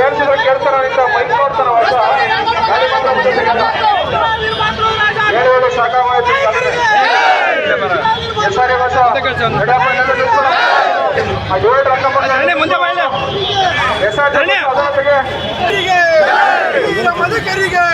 ಹೇಳ್ತಿದ್ರೆ ಕೇಳ್ತಾರ ಅಂತ ಮೈಕ್ ನೋಡ್ತಾರ ವರ್ಷ ಗಾಡಿ ಮಾತ್ರ ಮುಂದೆ ಸಿಗಲ್ಲ. ಹೇಳಿ ಶಾಖಾ ಮಾಹಿತಿ ಎಸ್ಆರ್ಎ ವರ್ಷ ಏಳು ರಂಗಪ್ಪ ಎಸ್ಆರ್ ಮದಕರಿಗೆ